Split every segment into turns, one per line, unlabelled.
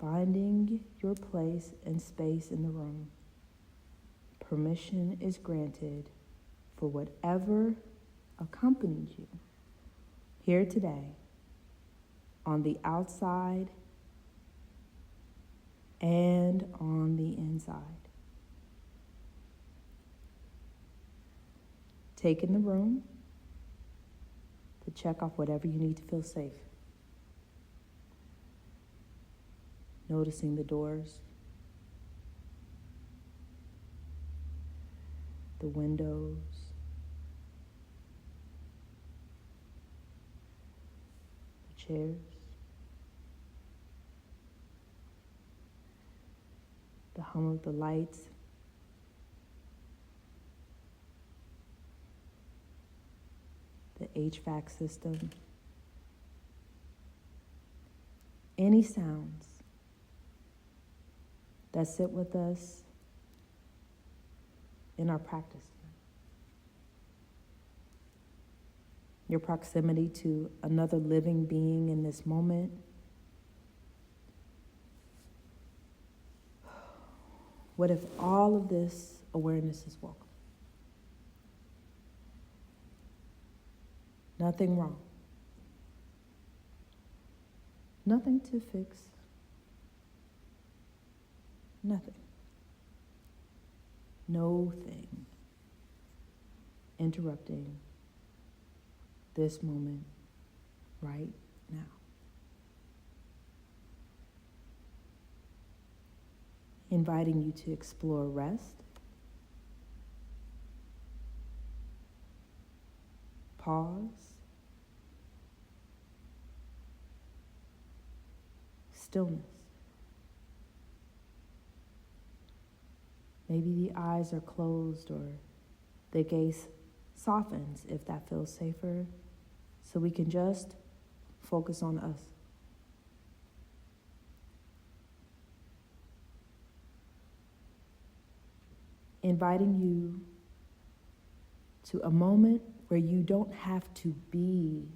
finding your place and space in the room. Permission is granted for whatever accompanied you here today on the outside and on the inside. Take in the room to check off whatever you need to feel safe. Noticing the doors, the windows, the chairs, the hum of the lights, the HVAC system, any sounds that sit with us in our practice. Your proximity to another living being in this moment. What if all of this awareness is welcome? Nothing wrong. Nothing to fix. Nothing. No thing interrupting this moment right now. Inviting you to explore rest, pause, stillness. Maybe the eyes are closed or the gaze softens if that feels safer, so we can just focus on us. Inviting you to a moment where you don't have to be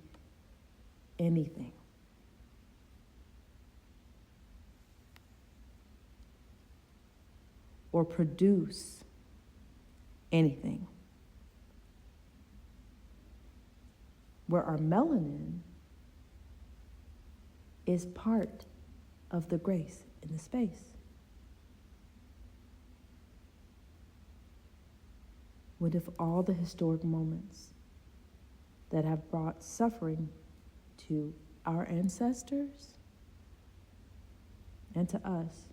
anything. Or produce anything. Where our melanin is part of the grace in the space. What if all the historic moments that have brought suffering to our ancestors and to us,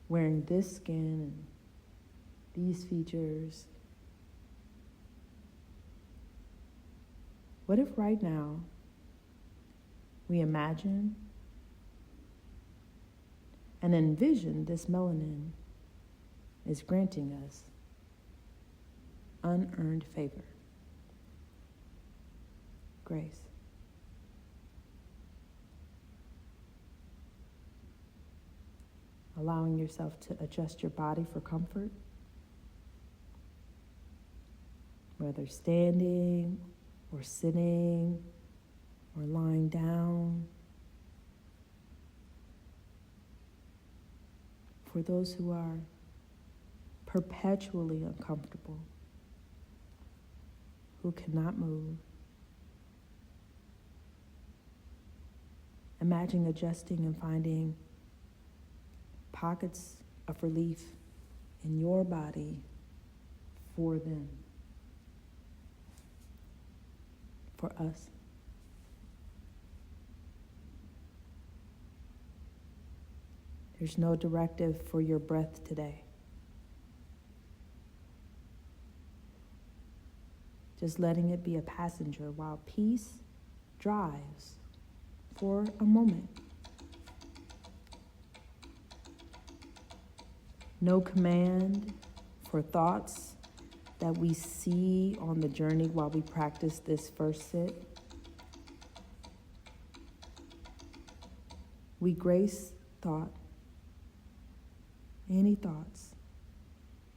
wearing this skin and these features, what if right now we imagine and envision this melanin is granting us unearned favor, grace. Allowing yourself to adjust your body for comfort, whether standing or sitting or lying down. For those who are perpetually uncomfortable, who cannot move, imagine adjusting and finding pockets of relief in your body for them, for us. There's no directive for your breath today. Just letting it be a passenger while peace drives for a moment. No command for thoughts that we see on the journey while we practice this first sit. We grace thought, any thoughts,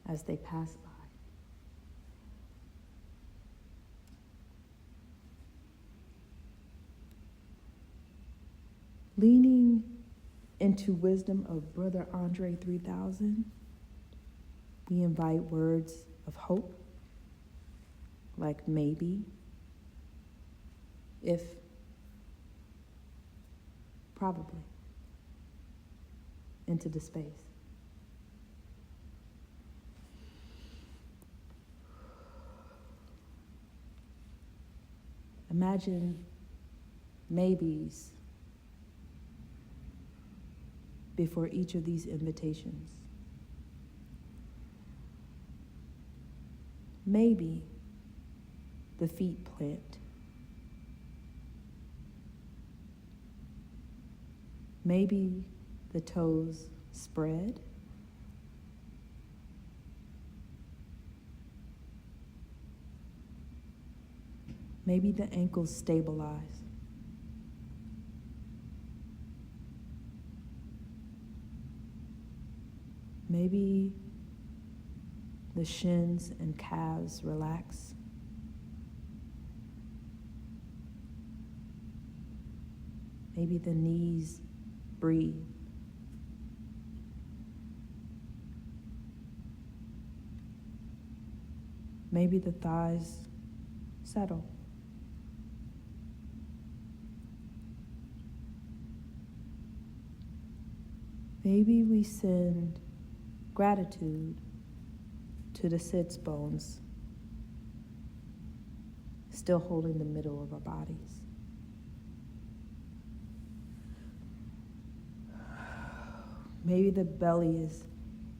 as they pass by. Leaning into wisdom of Brother Andre 3000, we invite words of hope, like maybe, if, probably, into the space. Imagine maybes before each of these invitations. Maybe the feet plant. Maybe the toes spread. Maybe the ankles stabilize. Maybe the shins and calves relax. Maybe the knees breathe. Maybe the thighs settle. Maybe we send gratitude to the sits bones, still holding the middle of our bodies. Maybe the belly is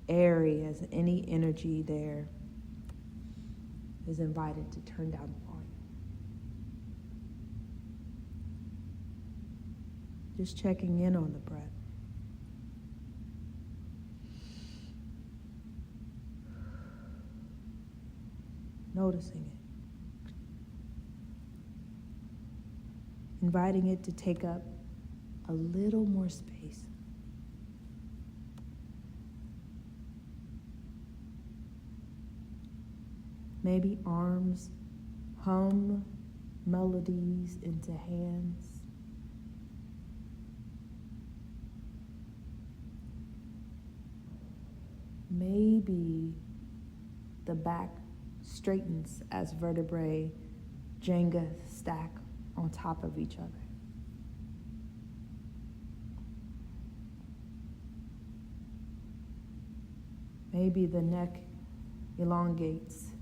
airy as any energy there is invited to turn down the volume. Just checking in on the breath. Noticing it. Inviting it to take up a little more space. Maybe arms hum melodies into hands. Maybe the back straightens as vertebrae Jenga stack on top of each other. Maybe the neck elongates,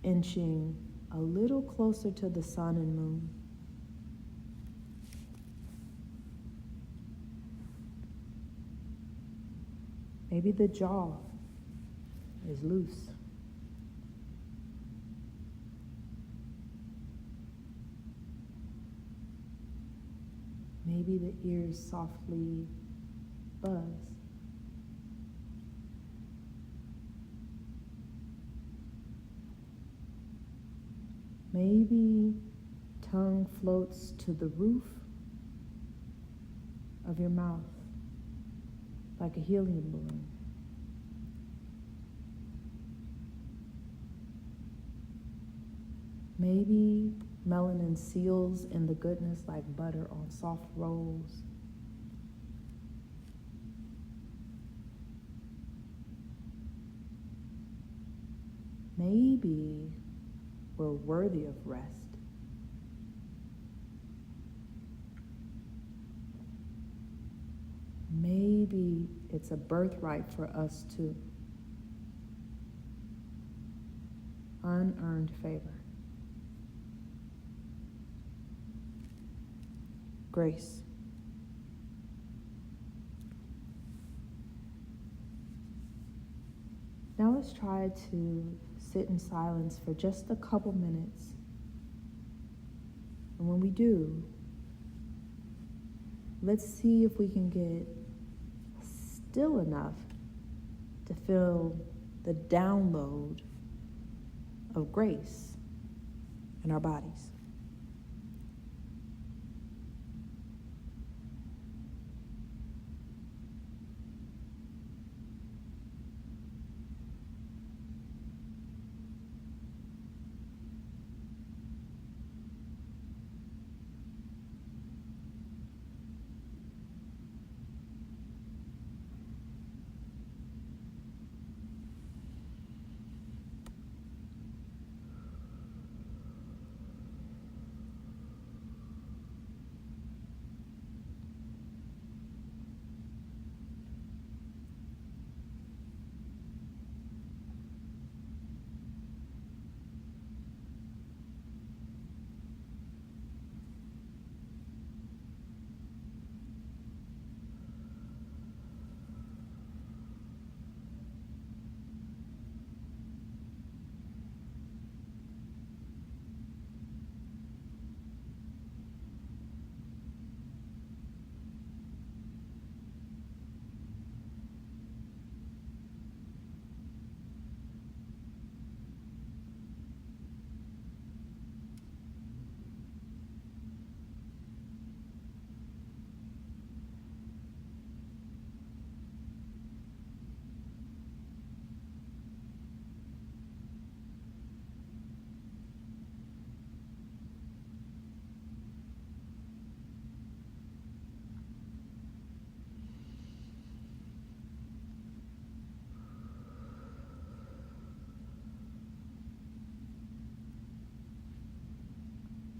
inching a little closer to the sun and moon. Maybe the jaw is loose. Maybe the ears softly buzz. Maybe tongue floats to the roof of your mouth like a helium balloon. Maybe melanin seals in the goodness like butter on soft rolls. Maybe we're worthy of rest. Maybe it's a birthright for us to unearned favor. Grace. Now let's try to sit in silence for just a couple minutes. And when we do, let's see if we can get still enough to feel the download of grace in our bodies.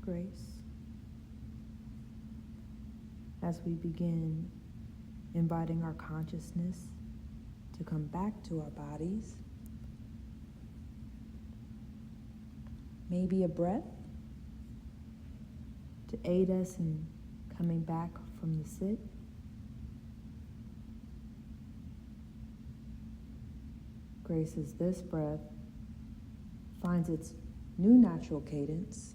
grace as we begin inviting our consciousness to come back to our bodies. Maybe a breath to aid us in coming back from the sit. Grace as this breath finds its new natural cadence.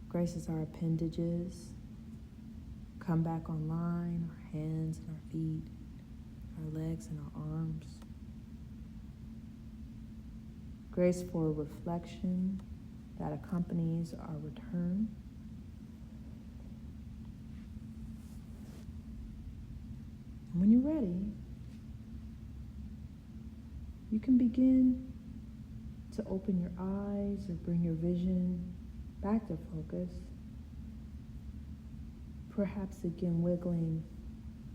Grace as our appendages come back online, our hands and our feet, our legs and our arms. Grace for reflection that accompanies our return. And when you're ready, you can begin to open your eyes or bring your vision back to focus. Perhaps again wiggling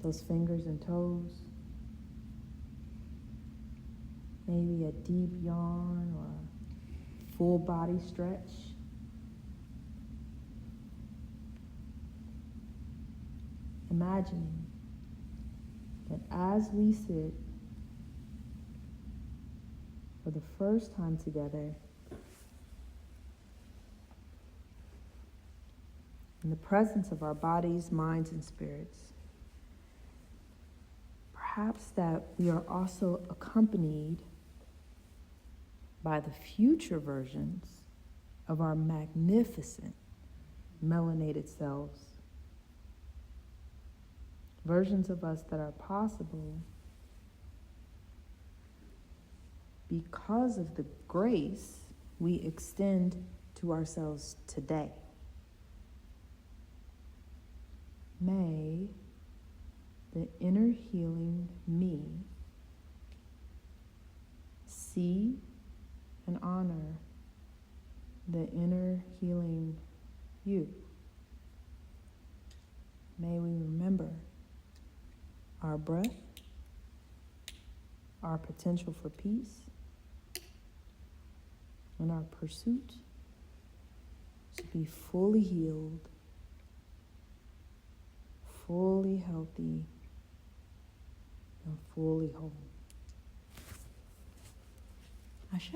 those fingers and toes. Maybe a deep yawn or a full body stretch. Imagining that as we sit for the first time together in the presence of our bodies, minds, and spirits, perhaps that we are also accompanied by the future versions of our magnificent melanated selves. Versions of us that are possible because of the grace we extend to ourselves today. May the inner healing me see and honor the inner healing you. May we remember our breath, our potential for peace, and our pursuit to be fully healed, fully healthy, and fully whole. Ashe.